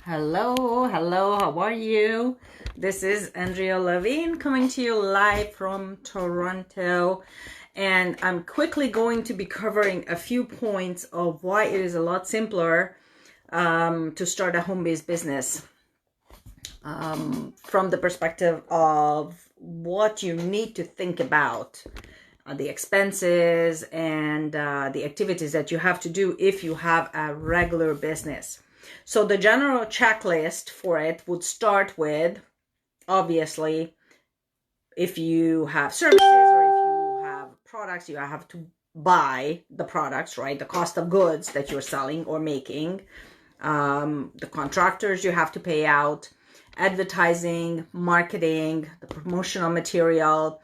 Hello, how are you? This is Andrea Levine coming to you live from Toronto. And I'm quickly going to be covering a few points of why it is a lot simpler to start a home-based business from the perspective of what you need to think about, the expenses and the activities that you have to do if you have a regular business. So the general checklist for it would start with, obviously, if you have services or if you have products, you have to buy the products, right? The cost of goods that you're selling or making, the contractors you have to pay out, advertising, marketing, the promotional material,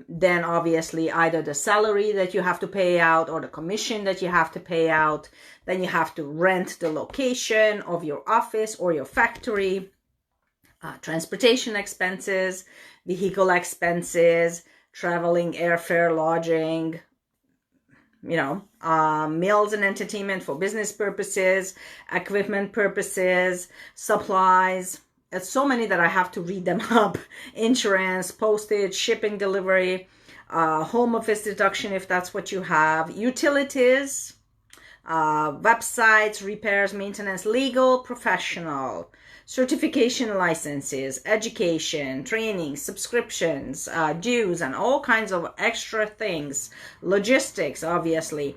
then obviously either the salary that you have to pay out or the commission that you have to pay out. Then you have to rent the location of your office or your factory, transportation expenses, vehicle expenses, traveling, airfare, lodging, meals and entertainment for business purposes, equipment purposes, supplies. It's so many that I have to read them up. Insurance, postage, shipping, delivery, home office deduction if that's what you have, utilities, websites, repairs, maintenance, legal, professional, certification licenses, education, training, subscriptions, dues, and all kinds of extra things, logistics, obviously.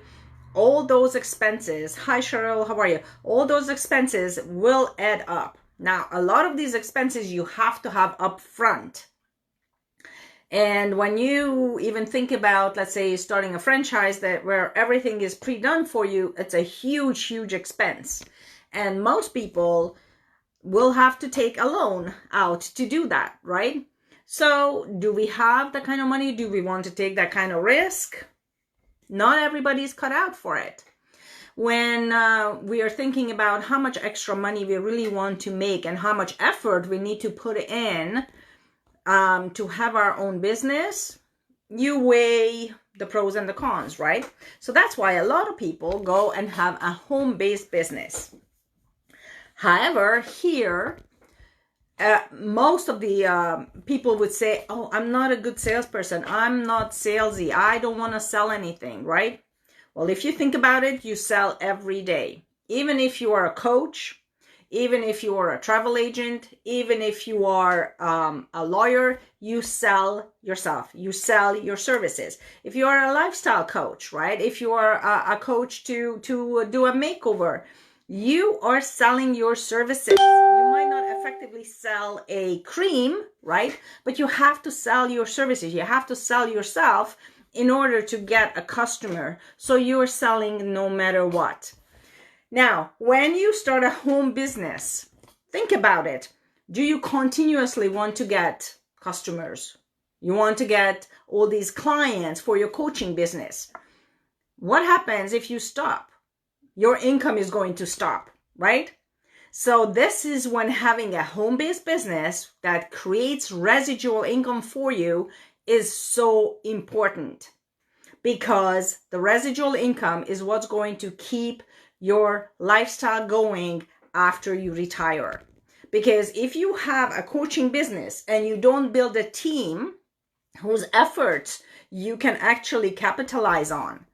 All those expenses, hi Cheryl, how are you? All those expenses will add up. Now, a lot of these expenses you have to have up front. And when you even think about, let's say, starting a franchise where everything is pre-done for you, it's a huge expense. And most people will have to take a loan out to do that, right? So do we have that kind of money? Do we want to take that kind of risk? Not everybody's cut out for it. When we are thinking about how much extra money we really want to make and how much effort we need to put in to have our own business, you weigh the pros and the cons, right? So that's why a lot of people go and have a home-based business. However, here, most of the people would say, oh, I'm not a good salesperson. I'm not salesy. I don't want to sell anything, right? Well, if you think about it, you sell every day. Even if you are a coach, even if you are a travel agent, even if you are a lawyer, you sell yourself. You sell your services. If you are a lifestyle coach, right? If you are a coach to do a makeover, you are selling your services. You might not effectively sell a cream, right? But you have to sell your services. You have to sell yourself in order to get a customer. So you're selling no matter what. Now, when you start a home business, think about it. Do you continuously want to get customers? You want to get all these clients for your coaching business. What happens if you stop? Your income is going to stop, right? So this is when having a home-based business that creates residual income for you is so important, because the residual income is what's going to keep your lifestyle going after you retire. Because if you have a coaching business and you don't build a team whose efforts you can actually capitalize on,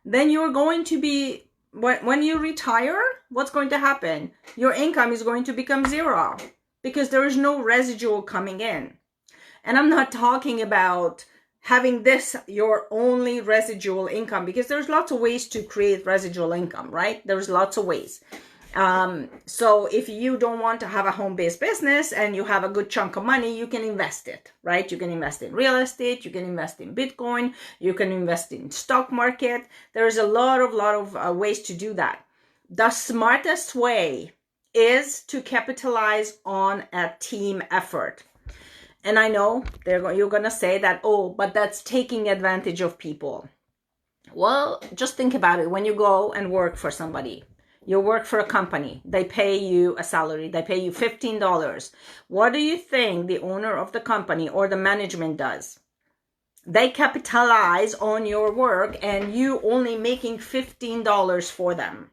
then you're going to be, when you retire, what's going to happen? Your income is going to become zero because there is no residual coming in. And I'm not talking about having this your only residual income, because there's lots of ways to create residual income, right? There's lots of ways. So if you don't want to have a home-based business and you have a good chunk of money, you can invest it, right? You can invest in real estate, you can invest in Bitcoin, you can invest in stock market. There's a lot of ways to do that. The smartest way is to capitalize on a team effort. And I know you're going to say that, oh, but that's taking advantage of people. Well, just think about it. When you go and work for somebody, you work for a company, they pay you a salary, they pay you $15. What do you think the owner of the company or the management does? They capitalize on your work and you only making $15 for them.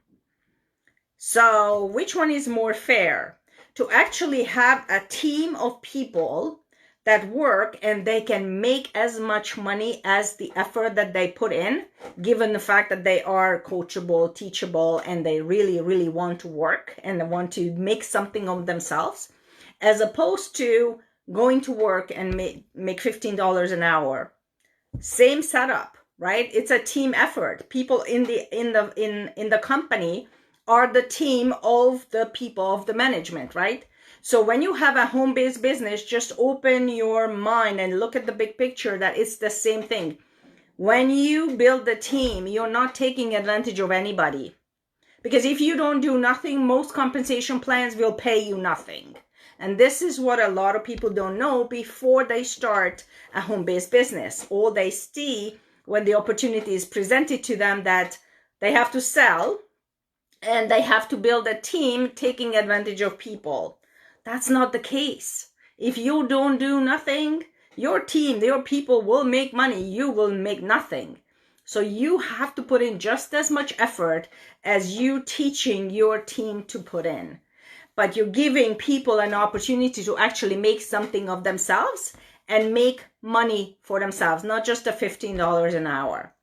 So which one is more fair? To actually have a team of people that work and they can make as much money as the effort that they put in, given the fact that they are coachable, teachable, and they really, really want to work and they want to make something of themselves, as opposed to going to work and make $15 an hour. Same setup, right? It's a team effort. People in the company are the team of the people of the management, right? So when you have a home-based business, just open your mind and look at the big picture that it's the same thing. When you build the team, you're not taking advantage of anybody. Because if you don't do nothing, most compensation plans will pay you nothing. And this is what a lot of people don't know before they start a home-based business. All they see when the opportunity is presented to them that they have to sell and they have to build a team taking advantage of people. That's not the case. If you don't do nothing, your team, your people will make money. You will make nothing. So you have to put in just as much effort as you teaching your team to put in. But you're giving people an opportunity to actually make something of themselves and make money for themselves, not just the $15 an hour.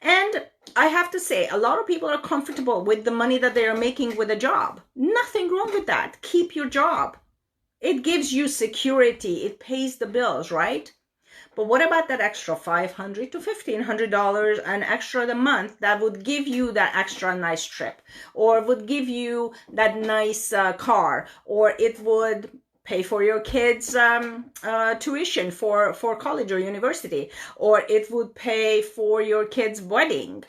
And I have to say, a lot of people are comfortable with the money that they are making with a job. Nothing wrong with that. Keep your job. It gives you security. It pays the bills, right? But what about that extra $500 to $1,500 an extra a month that would give you that extra nice trip, or would give you that nice car, or it would pay for your kids' tuition for college or university, or it would pay for your kids' wedding,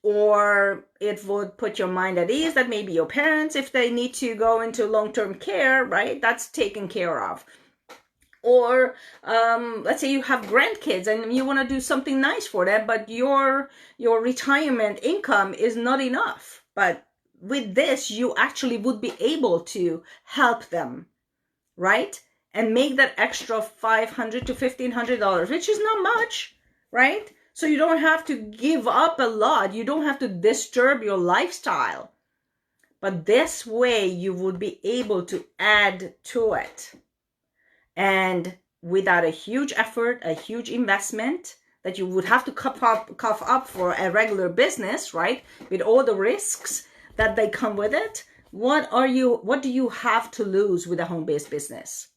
or it would put your mind at ease that maybe your parents, if they need to go into long-term care, right, that's taken care of. Or let's say you have grandkids and you want to do something nice for them, but your retirement income is not enough. But with this, you actually would be able to help them, right? And make that extra $500 to $1,500, which is not much, right? So you don't have to give up a lot. You don't have to disturb your lifestyle. But this way, you would be able to add to it. And without a huge effort, a huge investment that you would have to cough up for a regular business, right? With all the risks that they come with it, what do you have to lose with a home-based business?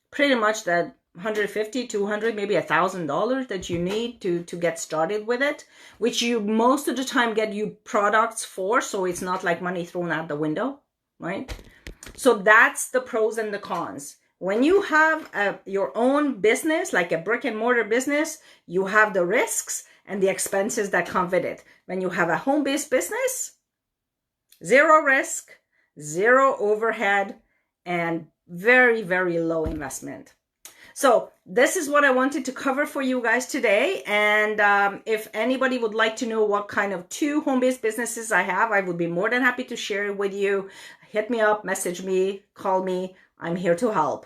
Pretty much that $150, $200, maybe $1,000 that you need to get started with it, which you most of the time get you products for, so it's not like money thrown out the window, right? So that's the pros and the cons. When you have your own business, like a brick and mortar business, you have the risks and the expenses that come with it. When you have a home-based business, zero risk, zero overhead, and very, very low investment. So this is what I wanted to cover for you guys today. And if anybody would like to know what kind of 2 home-based businesses I have, I would be more than happy to share it with you. Hit me up, message me, call me. I'm here to help.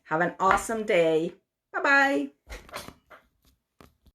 Have an awesome day. Bye-bye.